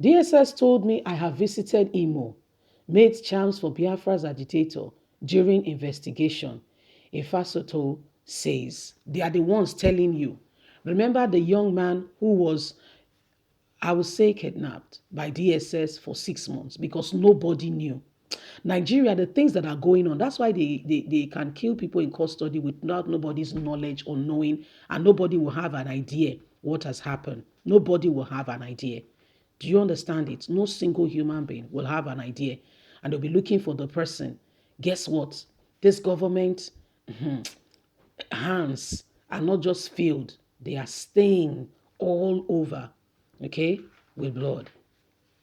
DSS told me I have visited Imo, made charms for Biafra's agitator during investigation. Ifasoto says. They are the ones telling you. Remember the young man who was, I would say, kidnapped by DSS for 6 months because nobody knew. Nigeria, the things that are going on, that's why they can kill people in custody without nobody's knowledge or knowing, and nobody will have an idea what has happened. Nobody will have an idea. Do you understand it? No single human being will have an idea, and they'll be looking for the person. Guess what? This government hands are not just filled, they are staying all over, okay, with blood.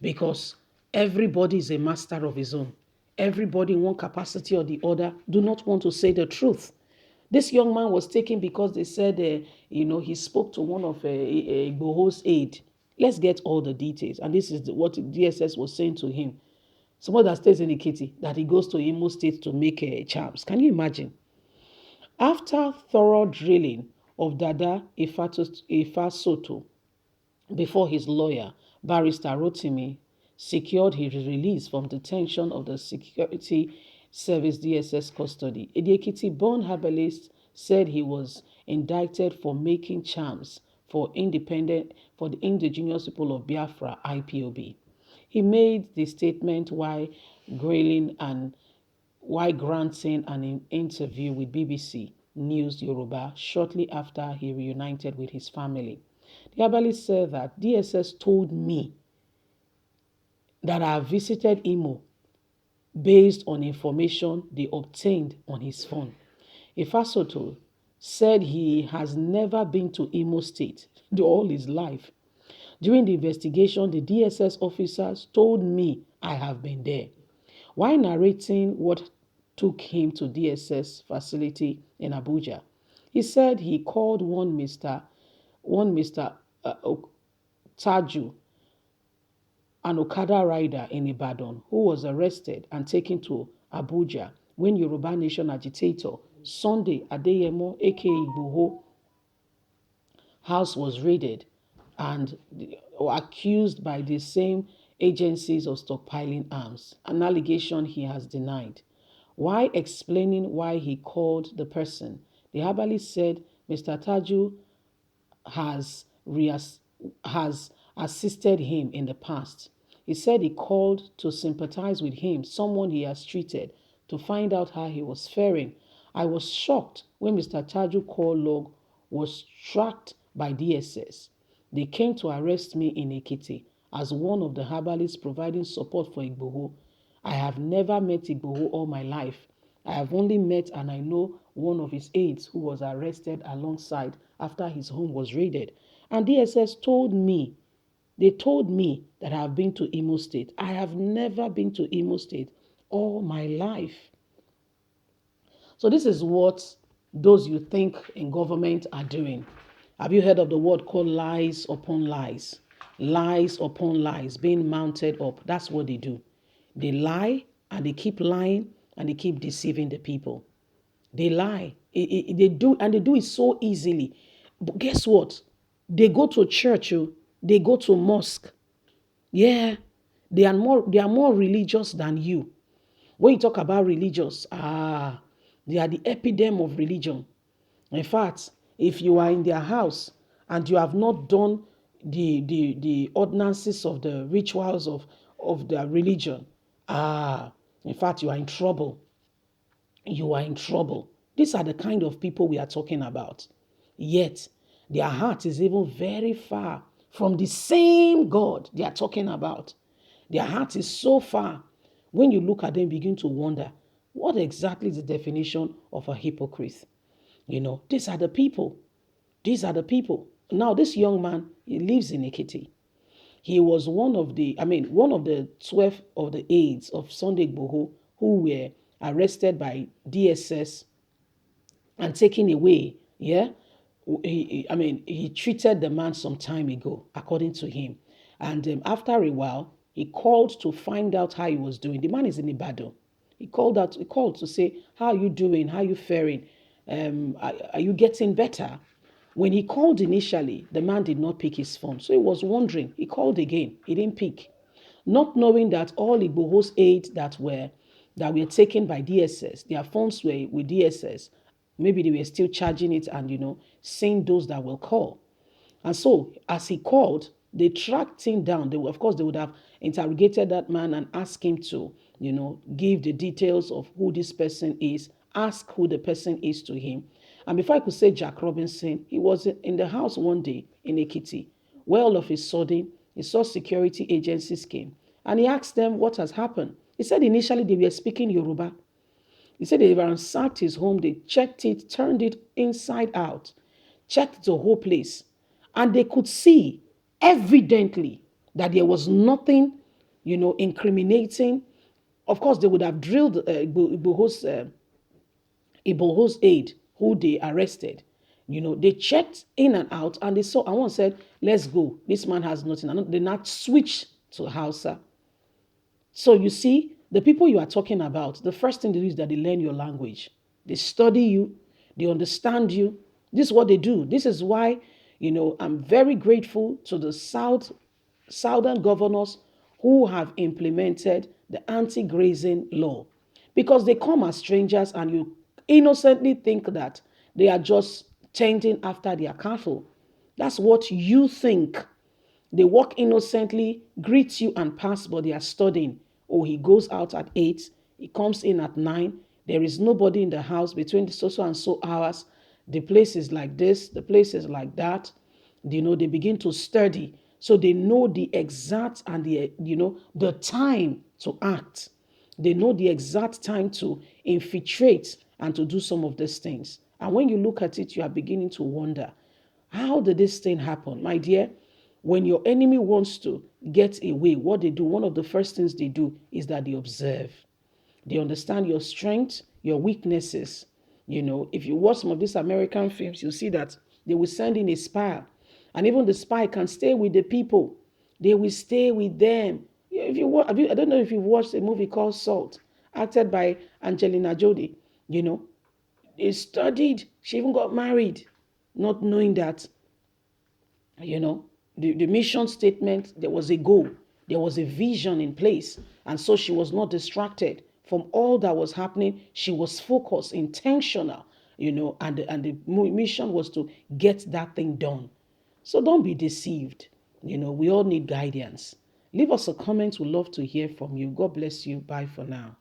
Because everybody is a master of his own. Everybody in one capacity or the other do not want to say the truth. This young man was taken because they said, he spoke to one of Igboho's aide. Let's get all the details. And this is what DSS was saying to him. Someone that stays in Ekiti, that he goes to Imo State to make charms. Can you imagine? After thorough drilling of Dada Ifasoto before his lawyer, Barrister Rotimi, secured his release from detention of the Security Service DSS custody, the Ekiti-born herbalist said he was indicted for making charms for the indigenous people of Biafra, IPOB. He made the statement while granting an interview with BBC News Yoruba shortly after he reunited with his family. The herbalist said that DSS told me that I have visited Imo based on information they obtained on his phone. Ifasoto said he has never been to Imo State all his life. During the investigation, the DSS officers told me I have been there. While narrating what took him to DSS facility in Abuja, he said he called one Mr. Taju, an Okada rider in Ibadan, who was arrested and taken to Abuja when Yoruba Nation agitator Sunday Adeyemo, aka Igboho, house was raided and accused by the same agencies of stockpiling arms, an allegation he has denied. While explaining why he called the person, the herbalist said Mr. Taju has, has assisted him in the past. He said he called to sympathize with him, someone he has treated, to find out how he was faring. I was shocked when Mr. Taju call log was tracked by DSS. They came to arrest me in Ekiti as one of the herbalists providing support for Igboho. I have never met Igboho all my life. I have only met and I know one of his aides who was arrested alongside after his home was raided. And DSS they told me that I have been to Imo State. I have never been to Imo State all my life. So this is what those you think in government are doing. Have you heard of the word called lies upon lies? Lies upon lies being mounted up. That's what they do. They lie and they keep lying and they keep deceiving the people. They lie. They do, and they do it so easily. But guess what? They go to church, they go to mosque. Yeah, they are more religious than you. When you talk about religious, they are the epidemic of religion. In fact, if you are in their house and you have not done the ordinances of the rituals of their religion, in fact, you are in trouble. You are in trouble. These are the kind of people we are talking about. Yet, their heart is even very far from the same God they are talking about. Their heart is so far. When you look at them, begin to wonder, what exactly is the definition of a hypocrite? These are the people. These are the people. Now, this young man, he lives in Ekiti. He was one of the 12 of the aides of Sunday Igboho who were arrested by DSS and taken away. Yeah. He treated the man some time ago, according to him. And after a while, he called to find out how he was doing. The man is in Ibadan. He called to say, how are you doing? How are you faring? Are you getting better? When he called initially, the man did not pick his phone. So he was wondering. He called again. He didn't pick. Not knowing that all Igboho's aides that were taken by DSS, their phones were with DSS. Maybe they were still charging it and, seeing those that will call. And so, as he called, they tracked him down. Of course, they would have interrogated that man and asked him to, give the details of who this person is, ask who the person is to him. And before I could say Jack Robinson, he was in the house one day in Ekiti, where all of a sudden, he saw security agencies came. And he asked them what has happened. He said initially they were speaking Yoruba. He said they ransacked his home, they checked it, turned it inside out, checked the whole place. And they could see evidently that there was nothing, incriminating. Of course, they would have drilled Iboho's aide, who they arrested. They checked in and out and they saw, and one said, let's go. This man has nothing. And they not switched to Hausa. So you see, the people you are talking about, the first thing they do is that they learn your language. They study you. They understand you. This is what they do. This is why, I'm very grateful to the southern governors who have implemented the anti-grazing law, because they come as strangers and you innocently think that they are just tending after their cattle. That's what you think. They walk innocently, greet you and pass, but they are studying. Oh, he goes out at 8, he comes in at 9. There is nobody in the house between so and so hours. The place is like this, the place is like that. They begin to study. So they know the exact and the time to act. They know the exact time to infiltrate and to do some of these things. And when you look at it, you are beginning to wonder, how did this thing happen? My dear, when your enemy wants to get away, what they do, one of the first things they do is that they observe. They understand your strengths, your weaknesses. If you watch some of these American films, you'll see that they will send in a spy. And even the spy can stay with the people. They will stay with them. I don't know if you've watched a movie called Salt, acted by Angelina Jolie. They studied. She even got married, not knowing that, the mission statement, there was a goal. There was a vision in place. And so she was not distracted from all that was happening. She was focused, intentional, and the mission was to get that thing done. So don't be deceived. We all need guidance. Leave us a comment. We'd love to hear from you. God bless you. Bye for now.